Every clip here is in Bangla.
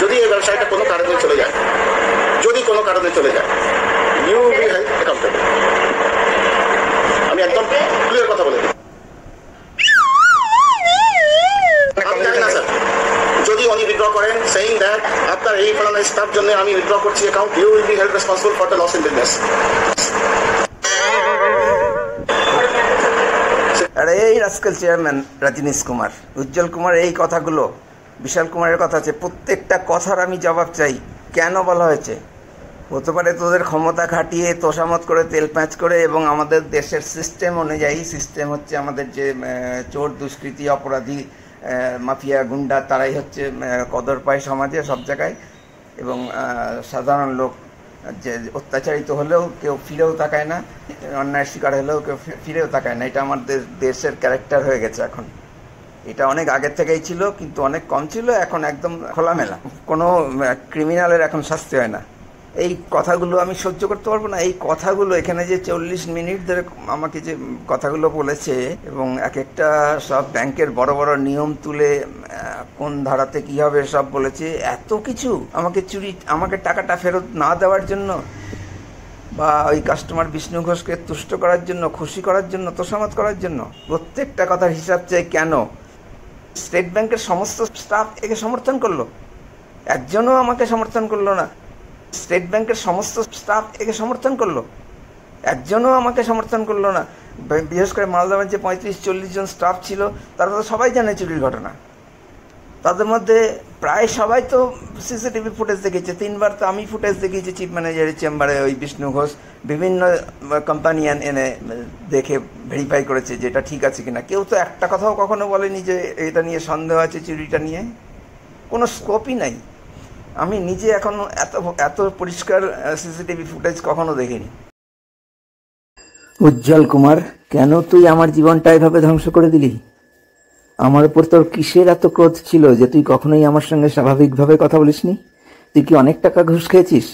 যদি এই ব্যবসায়টা কোনো কারণে চলে যায়, you will be held accountable. আমি একদম ক্লিয়ার কথা বলে দিই। আমি জানি না স্যার, যদি উনি উইথড্র করেন সেইং দ্যাট আপনার এই ফলানা স্টাফ জন্য আমি উইথড্র করছি account, you will be held responsible for the loss in business. আরে এই রাস্কেল চেয়ারম্যান রজনীশ কুমার, উজ্জ্বল কুমার, এই কথাগুলো বিশাল কুমারের কথা আছে, প্রত্যেকটা কথার আমি জবাব চাই। কেন বলা হয়েছে? হতে পারে তোদের ক্ষমতা খাটিয়ে তোষামত করে তেল প্যাঁচ করে, এবং আমাদের দেশের সিস্টেম অনুযায়ী, সিস্টেম হচ্ছে আমাদের যে চোর দুষ্কৃতী অপরাধী মাফিয়া গুন্ডা, তারাই হচ্ছে কদর পায় সমাজে সব জায়গায়, এবং সাধারণ লোক যে অত্যাচারিত হলেও কেউ ফিরেও তাকায় না, অন্যায়ের শিকার হলেও কেউ ফিরেও তাকায় না। এটা আমাদের দেশের ক্যারেক্টার হয়ে গেছে এখন। এটা অনেক আগের থেকেই ছিল, কিন্তু অনেক কম ছিল, এখন একদম খোলামেলা। কোনো ক্রিমিনালের এখন শাস্তি হয় না। এই কথাগুলো আমি সহ্য করতে পারবো না। এই কথাগুলো এখানে যে 40 মিনিট ধরে আমাকে যে কথাগুলো বলেছে, এবং এক একটা সব ব্যাংকের বড় বড় নিয়ম তুলে কোন ধারাতে কী হবে সব বলেছে, এত কিছু আমাকে টাকাটা ফেরত না দেওয়ার জন্য, বা ওই কাস্টমার বিষ্ণু ঘোষকে তুষ্ট করার জন্য, খুশি করার জন্য, তোষামত করার জন্য। প্রত্যেকটা কথার হিসাব চাই। কেন স্টেট ব্যাংকের সমস্ত স্টাফ একে সমর্থন করলো? একজনও আমাকে সমর্থন করলো না। স্টেট ব্যাংকের সমস্ত স্টাফ একে সমর্থন করলো? একজনও আমাকে সমর্থন করলো না। বিশেষ করে মালদা ব্রাঞ্চে 35-40 জন স্টাফ ছিল, তারা তো সবাই জানে চুরির ঘটনা। তাদের মধ্যে প্রায় সবাই তো সিসিটিভি ফুটেজ দেখেছে। 3বার তো আমি ফুটেজ দেখিয়েছি চিফ ম্যানেজারের চেম্বারে। ওই বিষ্ণু ঘোষ বিভিন্ন কোম্পানি এনে দেখে ভেরিফাই করেছে যে এটা ঠিক আছে কিনা। কেউ তো একটা কথাও কখনো বলেনি যে এটা নিয়ে সন্দেহ আছে, চুরিটা নিয়ে কোনো স্কোপই নাই। আমি নিজে এখন এত পরিষ্কার সিসিটিভি ফুটেজ কখনো দেখিনি। উজ্জ্বল কুমার, কেন তুই আমার জীবনটা এভাবে ধ্বংস করে দিলি? আমার উপর তোর কিসের এত ক্রোধ ছিল যে তুই কখনোই আমার সঙ্গে স্বাভাবিকভাবে কথা বলিসনি? তুই কি অনেক টাকা ঘুষ খেয়েছিস,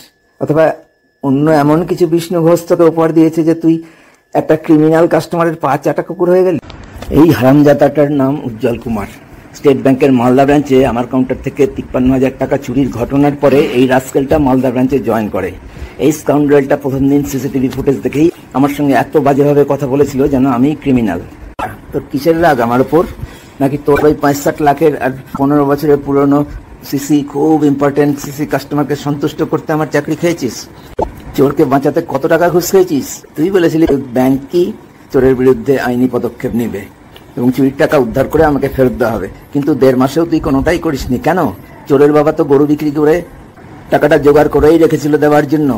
অথবা অন্য এমন কিছু বিষ্ণু ঘোষ তোকে উপহার দিয়েছে যে তুই একটা ক্রিমিনাল কাস্টমারের পা চাটা কুকুর হয়ে গেলি? এই হারামজাদাটার নাম উজ্জ্বল কুমার। স্টেট ব্যাংকের মালদা ব্রাঞ্চে আমার কাউন্টার থেকে 53,000 টাকা চুরির ঘটনার পরে এই রাস্কেলটা মালদা ব্রাঞ্চে জয়েন করে। এই স্কাউন্ডারেলটা প্রথম দিন সিসিটিভি ফুটেজ দেখেই আমার সঙ্গে এত বাজেভাবে কথা বলেছিল যেন আমি ক্রিমিনাল। তোর কিসের রাগ আমার উপর? নাকি তোর ওই 65 লাখের আর 15 বছরের পুরনো সিসি, খুব ইম্পর্টেন্ট সিসি কাস্টমারকে সন্তুষ্ট করতে আমার চাকরি খেয়েছিস? চোরকে বাঁচাতে কত টাকা ঘুষ খেয়েছিস? তুই বলেছিলি ব্যাংক কি চোরের বিরুদ্ধে আইনি পদক্ষেপ নেবে এবং চুরির টাকা উদ্ধার করে আমাকে ফেরত দেওয়া হবে, কিন্তু 1.5 মাসেও তুই কোনোটাই করিসনি। কেন? চোরের বাবা তো গরু বিক্রি করে টাকাটা জোগাড় করেই রেখেছিল দেওয়ার জন্য।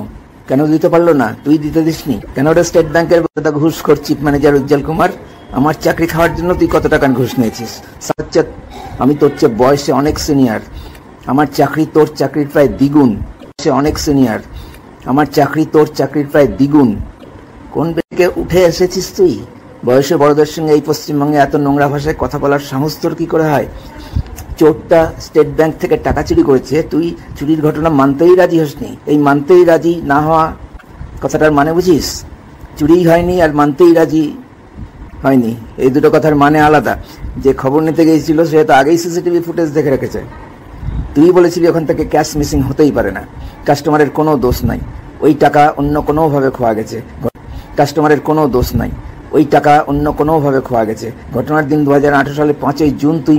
কেন দিতে পারলো না? তুই দিতে দিসনি কেন? ওটা স্টেট ব্যাংকের ঘুষ কর চিফ ম্যানেজার উজ্জ্বল কুমার। আমার চাকরি খাওয়ার জন্য তুই কত টাকা ঘুষ নিয়েছিস? আমি তোর চেয়ে বয়সে অনেক সিনিয়র। আমার চাকরি তোর চাকরির প্রায় দ্বিগুণ। সে অনেক সিনিয়র। আমার চাকরি তোর চাকরির প্রায় দ্বিগুণ। কোন বেগে উঠে এসেছিস তুই? বয়সে বড়দের সঙ্গে এই পশ্চিমবঙ্গে এত নোংরা ভাষায় কথা বলার সাহস তোর কি করে হয়? চোরটা স্টেট ব্যাংক থেকে টাকা চুরি করেছে, তুই চুরির ঘটনা মানতেই রাজি হসনি। এই মানতেই রাজি না হওয়া কথাটার মানে বুঝিস? চুরিই হয়নি আর মানতেই রাজি হয়নি, এই দুটো কথার মানে আলাদা। যে খবর নিতে গিয়েছিল সে তো আগেই সিসিটিভি ফুটেজ দেখে রেখেছে। তুই বলেছিলি ওখান থেকে ক্যাশ মিসিং হতেই পারে না, কাস্টমারের কোনো দোষ নাই, ওই টাকা অন্য কোনোভাবে খোয়া গেছে। কাস্টমারের কোনো দোষ নাই, ওই টাকা অন্য কোনোভাবে খোয়া গেছে। ঘটনার দিন 2018 সালে 5ই জুন তুই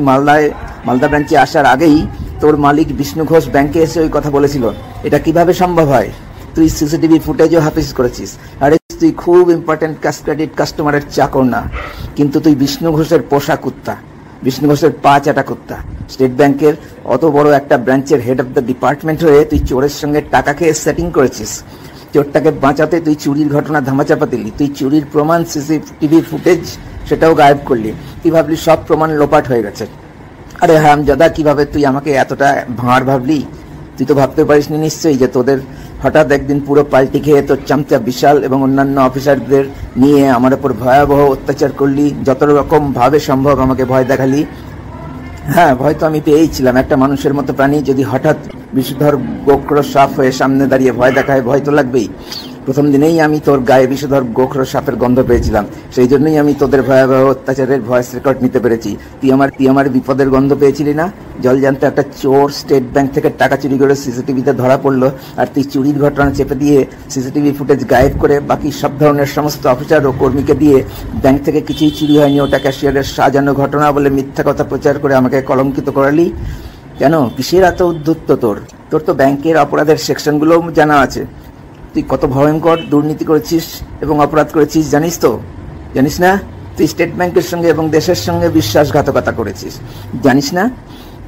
মালদা ব্রাঞ্চে আসার আগেই তোর মালিক বিষ্ণু ঘোষ ব্যাংকে এসে ওই কথা বলেছিল। এটা কিভাবে সম্ভব হয়? তুই সিসিটিভি ফুটেজও হাফিজ করেছিস। আরে তুই খুব ইম্পর্টেন্ট ক্রেডিট কাস্টমারের চাকর না, কিন্তু তুই বিষ্ণু ঘোষের পোষা কুত্তা, বিষ্ণু ঘোষের পা চাটা কুত্তা। স্টেট ব্যাংকের অত বড় একটা ব্রাঞ্চের হেড অফ দ্য ডিপার্টমেন্ট হয়ে তুই চোরের সঙ্গে টাকা খেয়ে সেটিং করেছিস। চোরটাকে বাঁচাতে তুই চুরির ঘটনা ধামাচাপা দিলি। তুই চুরির প্রমাণ সিসিটিভি ফুটেজ সেটাও গায়েব করলি। তুই ভাবলি সব প্রমাণ লোপাট হয়ে গেছে। আরে হারামজাদা, কিভাবে তুই আমাকে এতটা ভাঁড় ভাবলি? তুই তো ভাবতে পারিসনি নিশ্চয়ই যে তোদের হঠাৎ একদিন পুরো পাল্টি খেয়ে তোর চামচা বিশাল এবং অন্যান্য অফিসারদের নিয়ে আমার উপর ভয়াবহ অত্যাচার করলি, যত রকম ভাবে সম্ভব আমাকে ভয় দেখালি। হ্যাঁ, ভয় তো আমি পেয়েছিলাম। একটা মানুষের মতো প্রাণী যদি হঠাৎ বিষধর গোক্র সাপ হয়ে সামনে দাঁড়িয়ে ভয় দেখায়, ভয় তো লাগবেই। প্রথম দিনেই আমি তোর গায়ে বিষধর গোখর সাপের গন্ধ পেয়েছিলাম, সেই জন্যই আমি তোদের ভয়াবহ অত্যাচারের ভয়েস রেকর্ড নিতে পেরেছি। তুই আমার বিপদের গন্ধ পেয়েছিলি না? জলজান্ত একটা চোর স্টেট ব্যাংক থেকে টাকা চুরি করে সিসিটিভিতে ধরা পড়লো, আর তুই চুরির ঘটনা চেপে দিয়ে সিসিটিভি ফুটেজ গায়েব করে বাকি সব ধরনের সমস্ত অফিসার ও কর্মীকে দিয়ে ব্যাংক থেকে কিছুই চুরি হয়নি, ওটা ক্যাশিয়ারের সাজানো ঘটনা বলে মিথ্যা কথা প্রচার করে আমাকে কলঙ্কিত করালি কেন? কিসের এত উদ্ধত্ত তোর? তোর তো ব্যাংকের অপরাধের সেকশনগুলোও জানা আছে। তুই কত ভয়ঙ্কর দুর্নীতি করেছিস এবং অপরাধ করেছিস জানিস তো? জানিস না? তুই স্টেট ব্যাংকের সঙ্গে এবং দেশের সঙ্গে বিশ্বাসঘাতকতা করেছিস। জানিস না?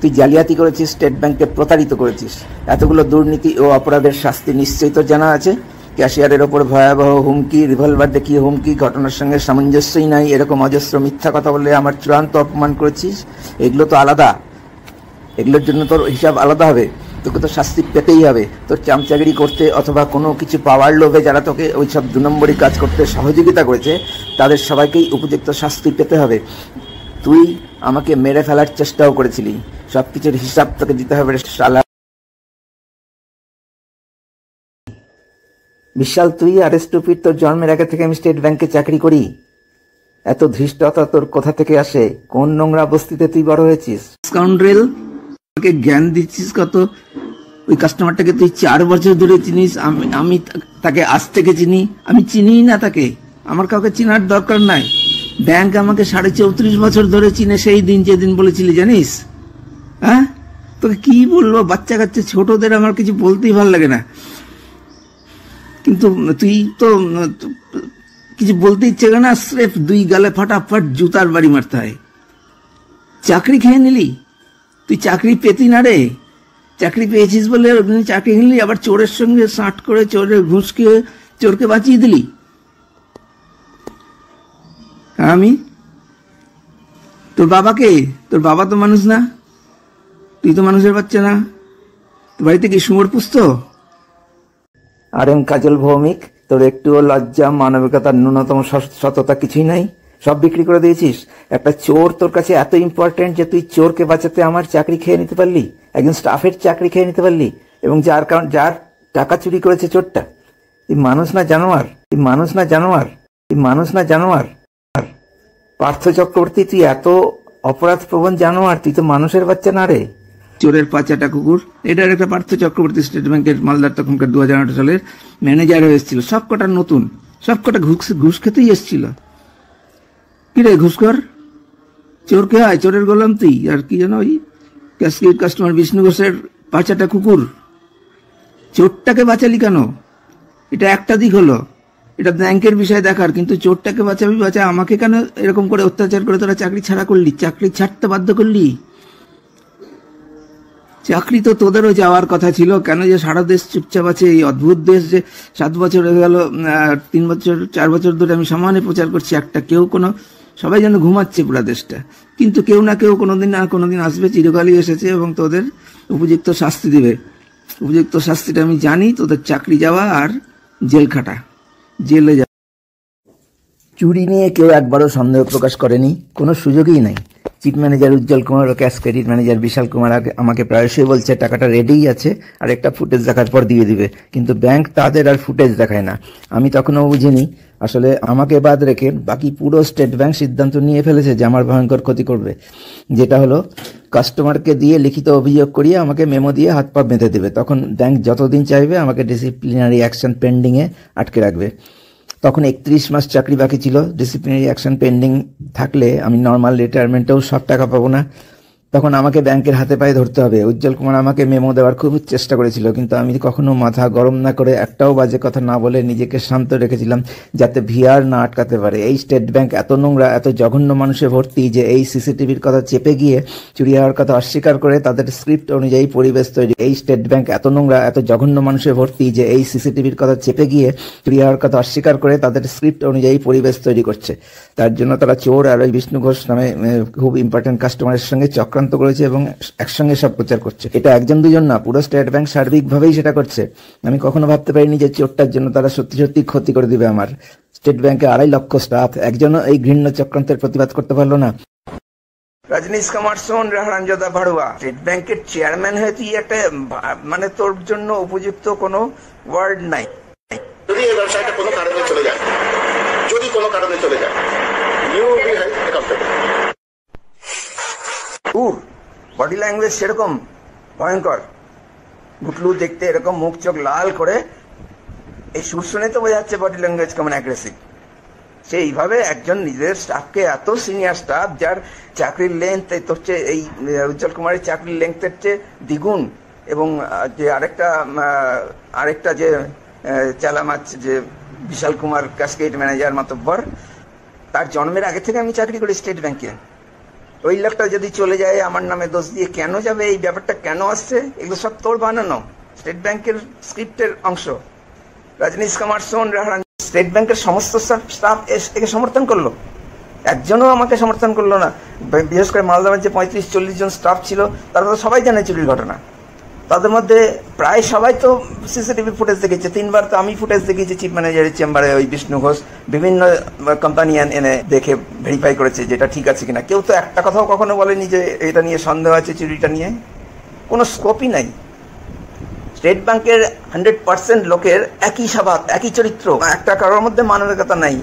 তুই জালিয়াতি করেছিস, স্টেট ব্যাংককে প্রতারিত করেছিস। এতগুলো দুর্নীতি ও অপরাধের শাস্তি নিশ্চয়ই তোর জানা আছে। ক্যাশিয়ারের ওপর ভয়াবহ হুমকি, রিভলভার দেখিয়ে হুমকি, ঘটনার সঙ্গে সামঞ্জস্যই নাই এরকম অজস্র মিথ্যা কথা বলে আমার চূড়ান্ত অপমান করেছিস। এগুলো তো আলাদা, এগুলোর জন্য তোর হিসাব আলাদা হবে। তোকে তো শাস্তি পেতেই হবে। তোর চামচাগিরি করতে অথবা কোনো কিছু পাওয়ার লোভে যারা তোকে ওইসব 2 নম্বরই কাজ করতে সহযোগিতা করেছে তাদের সবাইকেই উপযুক্ত শাস্তি পেতে হবে। তুই আমাকে মেরে ফেলার চেষ্টাও করেছিলি, সবকিছুর হিসাব তোকে দিতে হবে শালা। বিশাল তুই আর স্টুপিড, তোর জন্মের আগে থেকে আমি স্টেট ব্যাংকে চাকরি করি। এত ধৃষ্টতা তোর কোথা থেকে আসে? কোন নোংরা বস্তিতে তুই বড় হয়েছিস? স্কাউন্ড্রেল, তোকে জ্ঞান দিচ্ছিস কত? ওই কাস্টমারটাকে তুই 4 বছর ধরে চিনিস, আমি তাকে আজ থেকে চিনি? আমি চিনি না তাকে, আমার কাউকে চিনার দরকার নাই। ব্যাংক আমাকে 34.5 বছর ধরে চিনে, সেই দিন যেদিন বলেছিলি জানিস? হ্যাঁ, তোকে কি বলবো? বাচ্চা কাচ্চা ছোটদের আমার কিছু বলতেই ভালো লাগে না, কিন্তু তুই তো কিছু বলতে ইচ্ছে করে না, স্রেফ 2 গালে ফাটাফাট জুতার বাড়ি মারতে হয়। চাকরি খেয়ে নিলি? তুই চাকরি পেতি না রে, চাকরি পেয়েছিস বলে চাকরি নিলি, আবার চোরের সঙ্গে সাঁট করে চোরের ঘুষ খেয়ে চোরকে বাঁচিয়ে দিলি। আমি তোর বাবাকে, তোর বাবা তো মানুষ না, তুই তো মানুষের বাচ্চা না। তোর বাড়িতে কি শুয়োর পুষতো? কাজল ভৌমিক, তোর একটুও লজ্জা, মানবিকতার ন্যূনতম সততা কিছুই নাই। সব বিক্রি করে দিয়েছিস। একটা চোর তোর কাছে এত ইম্পর্টেন্ট যে তুই চোরকে বাঁচাতে আমার চাকরি খেয়ে নিতে পারলি, একজন স্টাফের চাকরি খেয়ে নিতে পারলি, এবং যার টাকা চুরি করেছে চোরটা। তুই মানুষ না জানোয়ার, তুই মানুষ না জানোয়ার, তুই মানুষ না জানোয়ার। পার্থ চক্রবর্তী, তুই এত অপরাধ প্রবণ জানোয়ার, তুই তো মানুষের বাচ্চা না রে। চোরের পাচাটা কুকুর। এটার একটা পার্থ চক্রবর্তী স্টেট ব্যাংকের মালদার তখনকার 2008 সালের ম্যানেজার হয়ে এসেছিল। সবকটা নতুন, সবকটা ঘুষ খেতেই এসেছিল। কিরে ঘুষখোর? চোর কে হয়? চোরের গোলাম তুই। আর কি যেন ওই ক্যাশগেট কাস্টমার বিষ্ণু ঘোষের পাচাটা কুকুর। চোরটাকে বাঁচালি কেন? এটা একটা দিক হলো, এটা ব্যাংকের বিষয় দেখার, কিন্তু চোরটাকে বাঁচাবি বাঁচা, আমাকে কেন এরকম করে অত্যাচার করে তোরা চাকরি ছাড়া করলি, চাকরি ছাড়তে বাধ্য করলি? চাকরি তো তোদেরও যাওয়ার কথা ছিল, কেন যে সারা দেশ চুপচাপ আছে? এই অদ্ভুত দেশ যে 7 বছর হয়ে গেল, 3 বছর 4 বছর ধরে আমি সমানে প্রচার করছি একটা, কেউ কোনো, সবাই যেন ঘুমাচ্ছে পুরা দেশটা, কিন্তু কেউ না কেউ কোনোদিন না কোনোদিন আসবে, চিরকালই এসেছে, এবং তোদের উপযুক্ত শাস্তি দিবে। উপযুক্ত শাস্তিটা আমি জানি, তোদের চাকরি যাওয়া আর জেল খাটা, জেলে যাওয়া। চুরি নিয়ে কেউ একবারও সন্দেহ প্রকাশ করেনি, কোনো সুযোগই নাই। চিফ ম্যানেজার উজ্জ্বল কুমার ও ক্যাশ ক্রেডিট ম্যানেজার বিশাল কুমার আমাকে প্রায়শই বলছে টাকাটা রেডিই আছে, আর একটা ফুটেজ দেখার পর দিয়ে দিবে, কিন্তু ব্যাংক তাদের আর ফুটেজ দেখায় না। আমি তখনও বুঝিনি আসলে আমাকে বাদ রেখে বাকি পুরো স্টেট ব্যাংক সিদ্ধান্ত নিয়ে ফেলেছে যে আমার ভয়ঙ্কর ক্ষতি করবে, যেটা হলো কাস্টমারকে দিয়ে লিখিত অভিযোগ করিয়ে আমাকে মেমো দিয়ে হাত পা বেঁধে দেবে। তখন ব্যাংক যতদিন চাইবে আমাকে ডিসিপ্লিনারি অ্যাকশন পেন্ডিংয়ে আটকে রাখবে। তখন 31 মাস চাকরি বাকি ছিল। ডিসিপ্লিনারি অ্যাকশন পেন্ডিং থাকলে আমি নর্মাল রিটায়ারমেন্টেও সব টাকা পাবো না, তখন আমাকে ব্যাংকের হাতে পায়ে ধরতে হবে। উজ্জ্বল কুমার আমাকে মেমো দেওয়ার খুব চেষ্টা করেছিল, কিন্তু আমি কখনো মাথা গরম না করে, একটাও বাজে কথা না বলে নিজেকে শান্ত রেখেছিলাম, যাতে ভিআর না আটকাতে পারে। এই স্টেট ব্যাংক এত নোংরা, এত জঘন্য মানুষে ভর্তি যে এই সিসিটিভির কথা চেপে গিয়ে চুরি হওয়ার কথা অস্বীকার করে তাদের স্ক্রিপ্ট অনুযায়ী পরিবেশ তৈরি। এই স্টেট ব্যাংক এত নোংরা, এত জঘন্য মানুষে ভর্তি যে এই সিসিটিভির কথা চেপে গিয়ে চুরি হওয়ার কথা অস্বীকার করে তাদের স্ক্রিপ্ট অনুযায়ী পরিবেশ তৈরি করছে। তার জন্য তারা চোর আর ওই বিষ্ণু ঘোষ নামে খুব ইম্পর্টেন্ট কাস্টমারের সঙ্গে চক্রান্ত করেছে এবং একসঙ্গে সব প্রচার করছে। এটা একজন দুজন না, পুরো স্টেট ব্যাংক সার্বিকভাবেই সেটা করছে। আমি কখনো ভাবতে পারিনি যে চোরটার জন্য তারা সত্যি সত্যি ক্ষতি করে দিবে আমার। স্টেট ব্যাংকে 2.5 লক্ষ স্টাফ, একজনও এই ঘৃণ্য চক্রান্তের প্রতিবাদ করতে পারলো না। রজনীশ কুমার সোন হারামজাদা ভাড়ুয়া, স্টেট ব্যাংকের চেয়ারম্যান হয়ে তুই একটা, মানে তোর জন্য উপযুক্ত কোনো ওয়ার্ড নাই। যদি এই ব্যবসায়টা কোনো কারণে চলে যায়, যদি কোনো কারণে চলে যায়, you will be held accountable. Body language সেরকম ভয়ঙ্কর, গুটলু দেখতে এরকম মুখ চোখ লাল করে, এই সুর শুনে তো বোঝা যাচ্ছে বডি ল্যাঙ্গুয়েজ কেমন অ্যাগ্রেসিভ। সেইভাবে একজন নিজের স্টাফকে, এত সিনিয়র স্টাফ যার চাকরির লেন্থ হচ্ছে এই উজ্জ্বল কুমারের চাকরির লেন্থের চেয়ে দ্বিগুণ, এবং যে আরেকটা যে চালামাচ যে বিশাল কুমার ক্যাসকেড ম্যানেজার মাতব্বর, তার জন্মের আগে থেকে আমি চাকরি করি স্টেট ব্যাংকে। ওই লোকটা যদি চলে যায় আমার নামে দোষ দিয়ে কেন যাবে, এই ব্যাপারটা কেন আসছে, এগুলো সব তোর বানানো, স্টেট ব্যাংকের স্ক্রিপ্টের অংশ। রজনীশ কুমার সোন স্টেট ব্যাংকের সমস্ত স্টাফ একে সমর্থন করলো, একজনও আমাকে সমর্থন করলো না। বিশেষ করে মালদামের যে 35-40 জন স্টাফ ছিল তারা তো সবাই জানে চুরির ঘটনা, তাদের মধ্যে প্রায় সবাই তো সিসিটিভি ফুটেজ দেখেছে। 3বার তো আমি ফুটেজ দেখিয়েছি চিফ ম্যানেজারের চেম্বারে, ওই বিষ্ণু ঘোষ বিভিন্ন কোম্পানি এনে দেখে ভেরিফাই করেছে যেটা ঠিক আছে কিনা। কেউ তো একটা কথাও কখনো বলেনি যে এটা নিয়ে সন্দেহ আছে, চুরিটা নিয়ে কোনো স্কোপই নাই। স্টেট ব্যাংকের 100% লোকের একই স্বভাব, একই চরিত্র, একটা কারোর মধ্যে মানবিকতা নাই।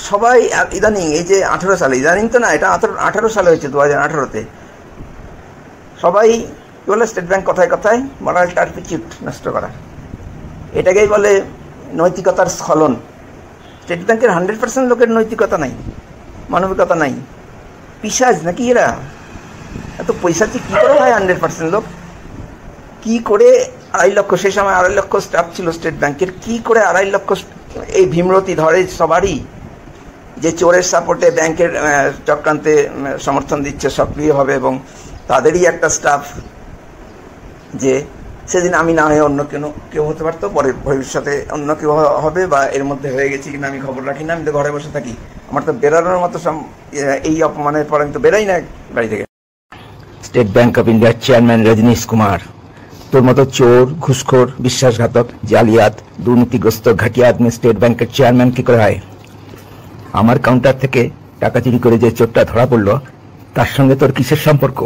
সবাই ইদানিং, এই যে 18 সালে, ইদানিং তো না, এটা 18 সালে হয়েছে, 2018-তে সবাই বলে স্টেট ব্যাংক কথায় কথায় মরাল টার্পিচিউট নষ্ট করা, এটাকেই বলে নৈতিকতার স্খলন। স্টেট ব্যাংকের 100% লোকের নৈতিকতা নাই, মানবিকতা নাই। পিশাচ নাকি এরা? এত পয়সা কি করে হয় 100% লোক? কি করে 2.5 লক্ষ, সেই সময় 2.5 লক্ষ স্টাফ ছিল স্টেট ব্যাংকের, কি করে 2.5 লক্ষ এই ভীমরতি ধরে সবারই, যে চোরের সাপোর্টে ব্যাংকের চক্রান্তে সমর্থন দিচ্ছে সক্রিয়ভাবে, এবং তাদেরই একটা স্টাফ, যে সেদিন আমি না হয়ে অন্য কেউ হতে পারতো, পরে ভবিষ্যতে অন্য কেউ হবে, বা এর মধ্যে হয়ে গেছি কিনা আমি খবর রাখি না, আমি তো ঘরে বসে থাকি। আমার তো বেরানোর মতো এই অপমানের পর আমি তো বেরাই না বাড়ি থেকে। স্টেট ব্যাংক অফ ইন্ডিয়ার চেয়ারম্যান রজনীশ কুমার, তোর মতো চোর, ঘুষখোর, বিশ্বাসঘাতক, জালিয়াত, দুর্নীতিগ্রস্ত ঘাটিয়া আদমি স্টেট ব্যাংকের চেয়ারম্যান কি করে হয়? আমার কাউন্টার থেকে টাকা চুরি করে যে চোরটা ধরা পড়লো, তার সঙ্গে তোর কিসের সম্পর্ক?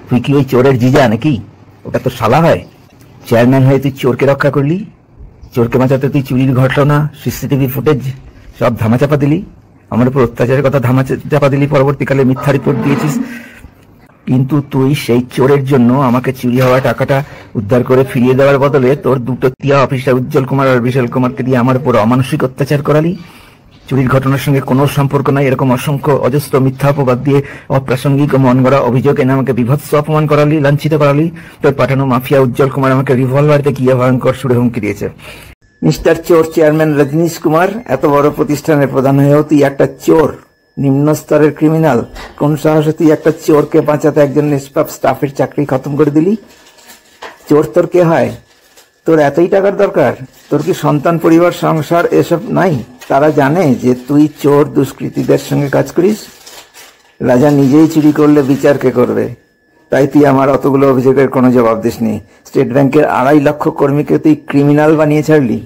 তুই কি ওই চোরের জিজা নাকি? ওটা তো শালা হয়। চেয়ারম্যান হয়ে তুই চোরকে রক্ষা করলি, চোরকে বাঁচাতে তুই চুরির ঘটনা, সিসিটিভি ফুটেজ সব ধামাচাপা দিলি, আমার উপর অত্যাচারের কথা ধামাচাপা দিলি, পরবর্তীকালে মিথ্যা রিপোর্ট দিয়েছিস। কিন্তু তুই সেই চোরের জন্য আমাকে চুরি হওয়া টাকাটা উদ্ধার করে ফিরিয়ে দেওয়ার বদলে তোর দুটো টিয়া অফিসার উজ্জ্বল কুমার আর বিশাল কুমারকে দিয়ে আমার উপর অমানসিক অত্যাচার করালি। চুরির ঘটনার সঙ্গে কোনো সম্পর্ক নাই এরকম অসংখ্য অজস্র মিথ্যা অপবাদ দিয়ে অপ্রাসঙ্গিক ও মন গড়া অভিযোগ এনে আমাকে বিভৎস অপমান করালি, লাঞ্ছিত করালি। তোর পাঠানো মাফিয়া উজ্জ্বল কুমার আমাকে রিভলভার দেখিয়ে ভয়ঙ্কর সুরে হুমকি দিয়েছে। মিস্টার চোর চেয়ারম্যান রজনীশ কুমার, এত বড় প্রতিষ্ঠানের প্রধান হয়েও তুই একটা চোর, নিম্ন স্তরের ক্রিমিনাল। কোন সাহসে তুই একটা চোরকে বাঁচাতে একজন নিষ্পাপ স্টাফের চাকরি খতম করে দিলি? চোর তোর কে হয়? তোর এতই টাকার দরকার? তোর কি সন্তান, পরিবার, সংসার এসব নাই? তারা জানে যে তুই চোর দুষ্কৃতীদের সঙ্গে কাজ করিস। রাজা নিজেই চুরি করলে বিচার কে করবে? তাই তুই আমার অতগুলো অভিযোগের কোনো জবাব দিসনি। স্টেট ব্যাংকের 2.5 লক্ষ কর্মীকে তুই ক্রিমিনাল বানিয়ে ছাড়লি।